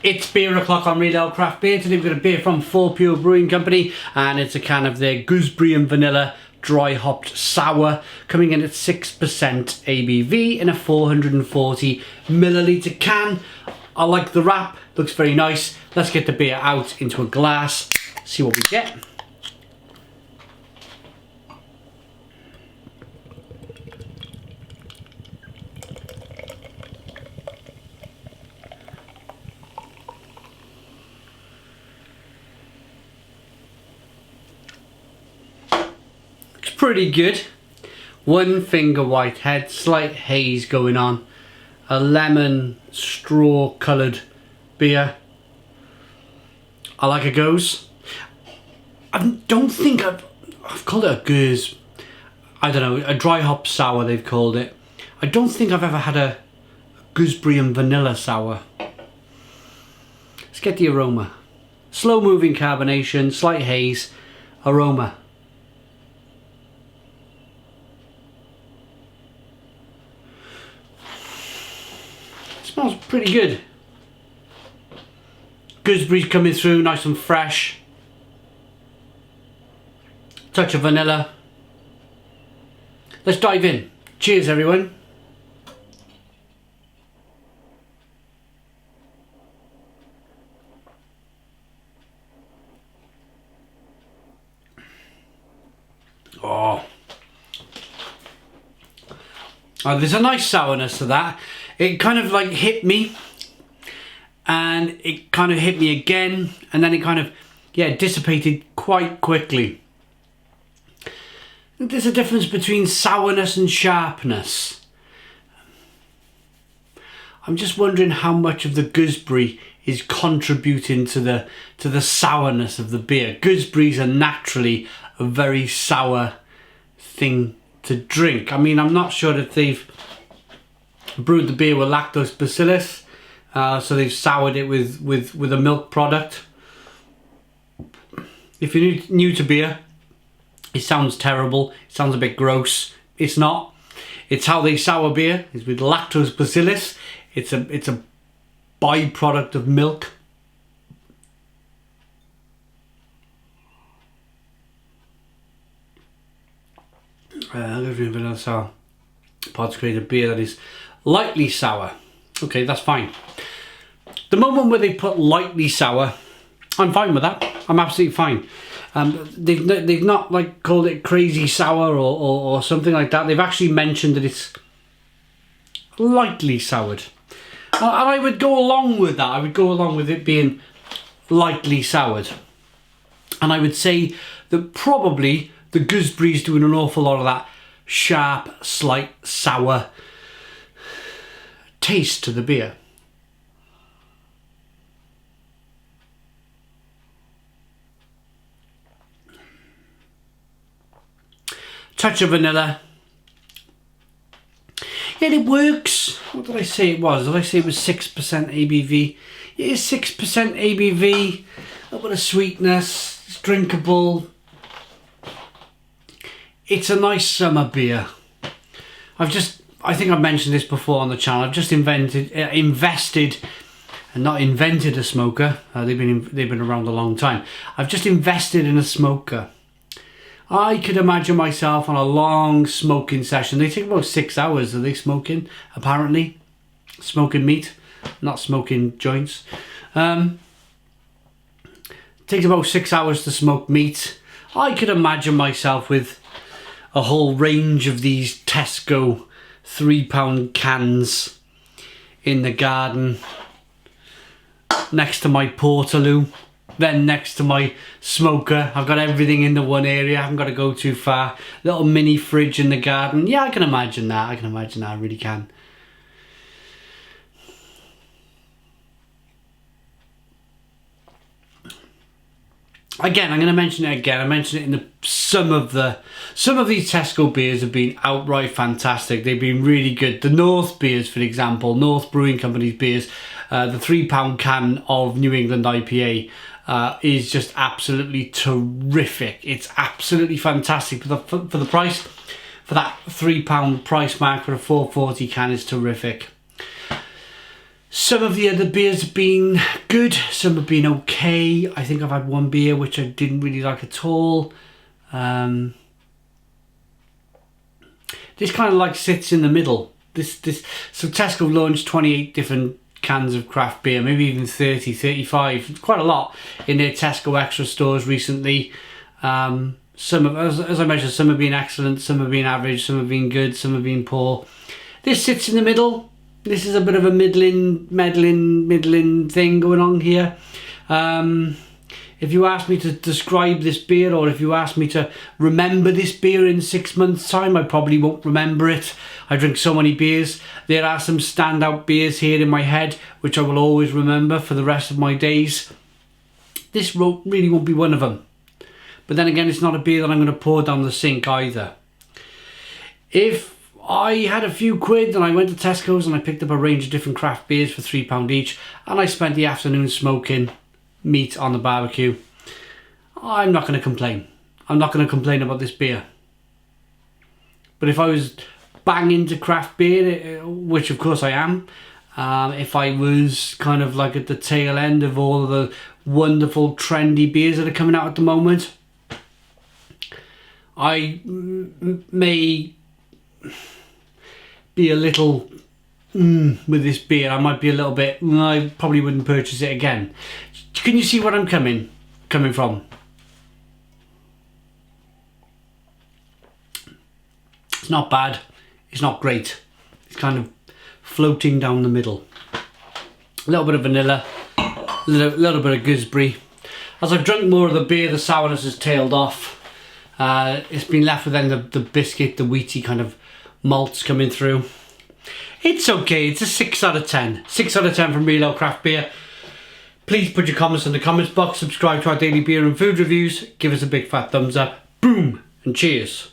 It's beer o'clock on Real Ale Craft Beer. Today we've got a beer from Fourpure Brewing Company, and it's a can of their gooseberry and vanilla dry hopped sour, coming in at 6% ABV in a 440 milliliter can. I like the wrap, looks very nice. Let's get the beer out into a glass, see what we get. Pretty good. One finger white head, slight haze going on. A lemon straw coloured beer. I like a goose. I don't think I've called it a goose. I don't know, a dry hop sour they've called it. I don't think I've ever had a gooseberry and vanilla sour. Let's get the aroma. Slow moving carbonation, slight haze, aroma. Smells pretty good. Gooseberries coming through nice and fresh. Touch of vanilla. Let's dive in. Cheers everyone. Oh, there's a nice sourness to that. It kind of like hit me, and it kind of hit me again, and then it kind of, yeah, dissipated quite quickly. There's a difference between sourness and sharpness. I'm just wondering how much of the gooseberry is contributing to the sourness of the beer. Gooseberries are naturally a very sour thing to drink. I mean, I'm not sure that they've brewed the beer with lactose bacillus, so they've soured it with a milk product. If you're new to beer, it sounds terrible, it sounds a bit gross. It's not. It's how they sour beer, is with lactose bacillus. It's a byproduct of milk. Vanilla pods create a beer that is lightly sour. Okay, that's fine. The moment where they put lightly sour, I'm fine with that. I'm absolutely fine. They've not like called it crazy sour or something like that. They've actually mentioned that it's lightly soured. And I would go along with that. I would go along with it being lightly soured. And I would say that probably the gooseberry's doing an awful lot of that sharp, slight, sour taste to the beer. Touch of vanilla. Yeah, it works. What did I say it was? Did I say it was 6% ABV? It is 6% ABV. A little bit of sweetness. It's drinkable. It's a nice summer beer. I think I've mentioned this before on the channel. I've just invested, and not invented a smoker. They've been around a long time. I've just invested in a smoker. I could imagine myself on a long smoking session. They take about 6 hours. Are they smoking? Apparently, smoking meat, not smoking joints. Takes about 6 hours to smoke meat. I could imagine myself with a whole range of these Tesco £3 cans in the garden, next to my Portaloo, then next to my smoker. I've got everything in the one area. I haven't got to go too far. Little mini fridge in the garden. Yeah, I can imagine that. I really can. Again, I'm going to mention it again. I mentioned it in some of these Tesco beers have been outright fantastic. They've been really good. The North beers, for example, North Brewing Company's beers, the £3 can of New England IPA is just absolutely terrific. It's absolutely fantastic for the price. For that £3 price mark for a 440 can is terrific. Some of the other beers have been good, some have been okay. I think I've had one beer which I didn't really like at all. This kind of like sits in the middle. So Tesco launched 28 different cans of craft beer, maybe even 30, 35, quite a lot in their Tesco Extra stores recently. Some of, as I mentioned, some have been excellent, some have been average, some have been good, some have been poor. This sits in the middle. This is a bit of a middling thing going on here. If you ask me to describe this beer, or if you ask me to remember this beer in 6 months' time, I probably won't remember it. I drink so many beers. There are some standout beers here in my head, which I will always remember for the rest of my days. This really won't be one of them. But then again, it's not a beer that I'm going to pour down the sink either. If I had a few quid and I went to Tesco's and I picked up a range of different craft beers for £3 each, and I spent the afternoon smoking meat on the barbecue, I'm not going to complain. I'm not going to complain about this beer. But if I was bang into craft beer, which of course I am, if I was kind of like at the tail end of all of the wonderful trendy beers that are coming out at the moment, I may be a little with this beer. I might be a little bit, I probably wouldn't purchase it again. Can you see where I'm coming from? It's not bad, it's not great. It's kind of floating down the middle. A little bit of vanilla, a little bit of gooseberry. As I've drunk more of the beer, the sourness has tailed off. It's been left with then the biscuit, the wheaty kind of malts coming through. It's okay, it's a 6 out of 10. 6 out of 10 from Real Ale Craft Beer. Please put your comments in the comments box, subscribe to our daily beer and food reviews, give us a big fat thumbs up, boom, and cheers.